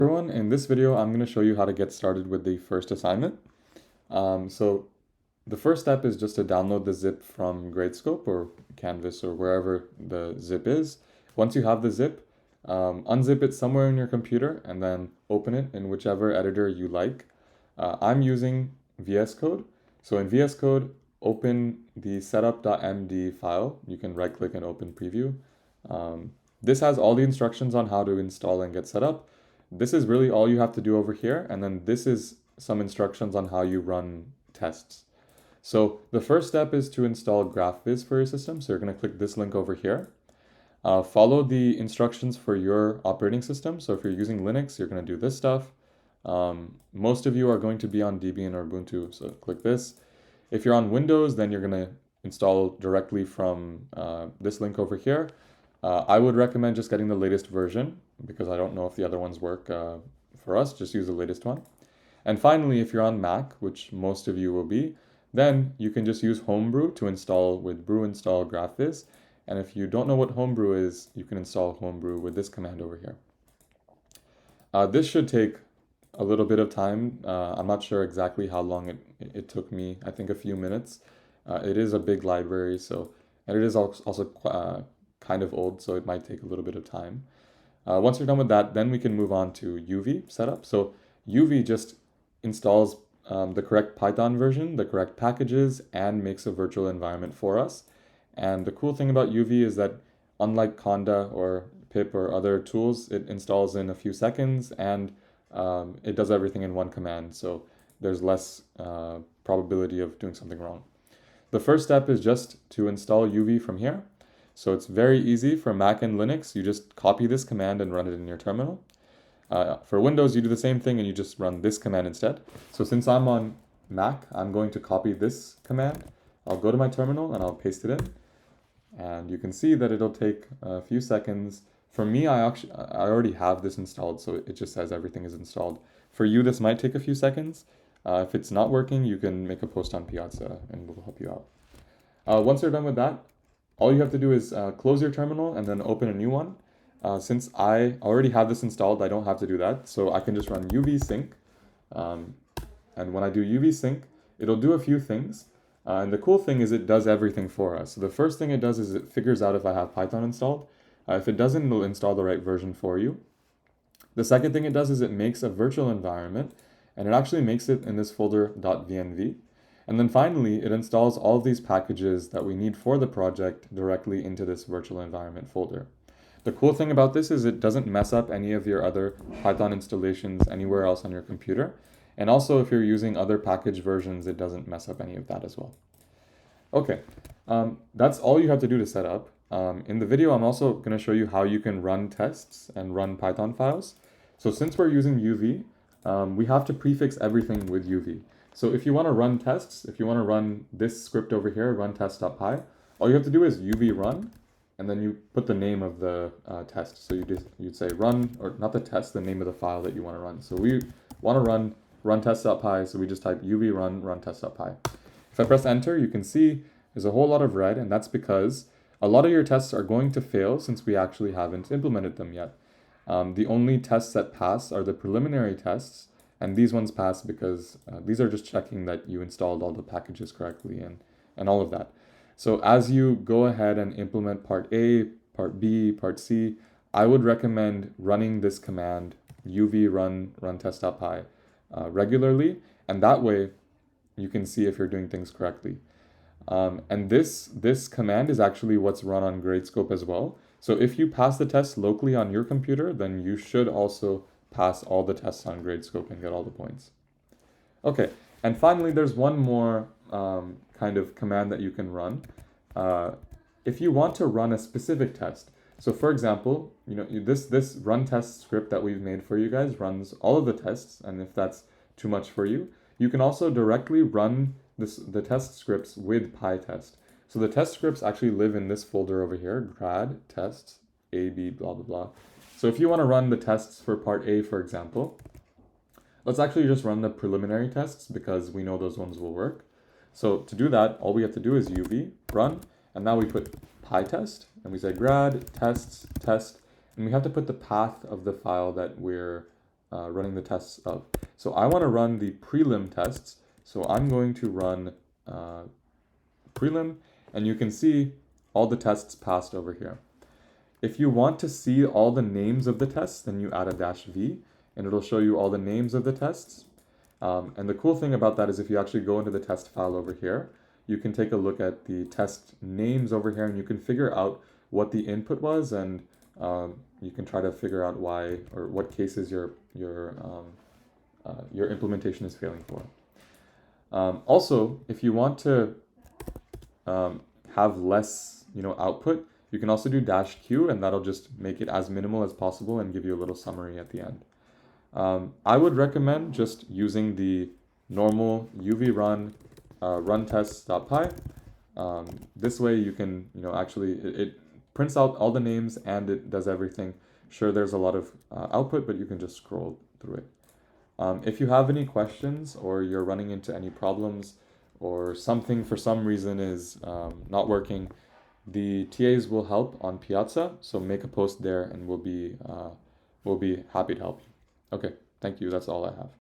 Everyone, in this video, I'm going to show you how to get started with the first assignment. So the first step is just to download the zip from Gradescope or Canvas or wherever the zip is. Once you have the zip, unzip it somewhere in your computer and then open it in whichever editor you like. I'm using VS Code. So in VS Code, open the setup.md file. You can right click and open preview. This has all the instructions on how to install and get set up. This is really all you have to do over here, and then this is some instructions on how you run tests. So the first step is to install GraphViz for your system. So you're going to click this link over here. Follow the instructions for your operating system. So if you're using Linux, you're going to do this stuff. Most of you are going to be on Debian or Ubuntu, so click this. If you're on Windows, then you're going to install directly from this link over here. I would recommend just getting the latest version because I don't know if the other ones work for us. Just use the latest one. And finally, if you're on Mac, which most of you will be, then you can just use Homebrew to install with brew install GraphViz. And if you don't know what Homebrew is, you can install Homebrew with this command over here. This should take a little bit of time. I'm not sure exactly how long it took me. I think a few minutes. It is a big library, and it is also kind of old, so it might take a little bit of time. Once you're done with that, then we can move on to UV setup. So UV just installs the correct Python version, the correct packages, and makes a virtual environment for us. And the cool thing about UV is that unlike Conda or pip or other tools, it installs in a few seconds and it does everything in one command. So there's less probability of doing something wrong. The first step is just to install UV from here. So it's very easy for Mac and Linux. You just copy this command and run it in your terminal. For Windows, you do the same thing and you just run this command instead. So since I'm on Mac, I'm going to copy this command. I'll go to my terminal and I'll paste it in. And you can see that it'll take a few seconds. For me, I already have this installed, so it just says everything is installed. For you, this might take a few seconds. If it's not working, you can make a post on Piazza and we'll help you out. Once you're done with that, all you have to do is close your terminal and then open a new one. Since I already have this installed, I don't have to do that. So I can just run UV sync. And when I do UV sync, it'll do a few things. And the cool thing is it does everything for us. So the first thing it does is it figures out if I have Python installed. If it doesn't, it'll install the right version for you. The second thing it does is it makes a virtual environment, and it actually makes it in this folder .venv. And then finally, it installs all of these packages that we need for the project directly into this virtual environment folder. The cool thing about this is it doesn't mess up any of your other Python installations anywhere else on your computer. And also, if you're using other package versions, it doesn't mess up any of that as well. Okay, that's all you have to do to set up. In the video, I'm also going to show you how you can run tests and run Python files. So since we're using UV, we have to prefix everything with UV. So if you want to run tests, if you want to run this script over here, run test.py, all you have to do is UV run, and then you put the name of the test. So you'd say run, or not the test, the name of the file that you want to run. So we want to run test.py, so we just type UV run test.py. If I press enter, you can see there's a whole lot of red, and that's because a lot of your tests are going to fail since we actually haven't implemented them yet. The only tests that pass are the preliminary tests, and these ones pass because these are just checking that you installed all the packages correctly and all of that. So as you go ahead and implement part A, part B, part C, I would recommend running this command UV run test.py regularly, and that way you can see if you're doing things correctly. And this command is actually what's run on Gradescope as well. So if you pass the test locally on your computer, then you should also pass all the tests on Gradescope and get all the points. Okay, and finally, there's one more kind of command that you can run. If you want to run a specific test, so for example, this run test script that we've made for you guys runs all of the tests, and if that's too much for you, you can also directly run the test scripts with PyTest. So the test scripts actually live in this folder over here, grad, tests, A, B, blah, blah, blah. So if you want to run the tests for part A, for example, let's actually just run the preliminary tests because we know those ones will work. So to do that, all we have to do is UV, run, and now we put PyTest, and we say grad, tests, test, and we have to put the path of the file that we're running the tests of. So I want to run the prelim tests. So I'm going to run prelim, and you can see all the tests passed over here. If you want to see all the names of the tests, then you add a -v, and it'll show you all the names of the tests. And the cool thing about that is if you actually go into the test file over here, you can take a look at the test names over here, and you can figure out what the input was, and you can try to figure out why or what cases your implementation is failing for. Also, if you want to have less, output, you can also do -q, and that'll just make it as minimal as possible and give you a little summary at the end. I would recommend just using the normal UV run run tests.py. This way you can, actually, it prints out all the names and it does everything. Sure, there's a lot of output, but you can just scroll through it. If you have any questions or you're running into any problems or something for some reason is not working, the TAs will help on Piazza, so make a post there and we'll be happy to help you. Okay, thank you. That's all I have.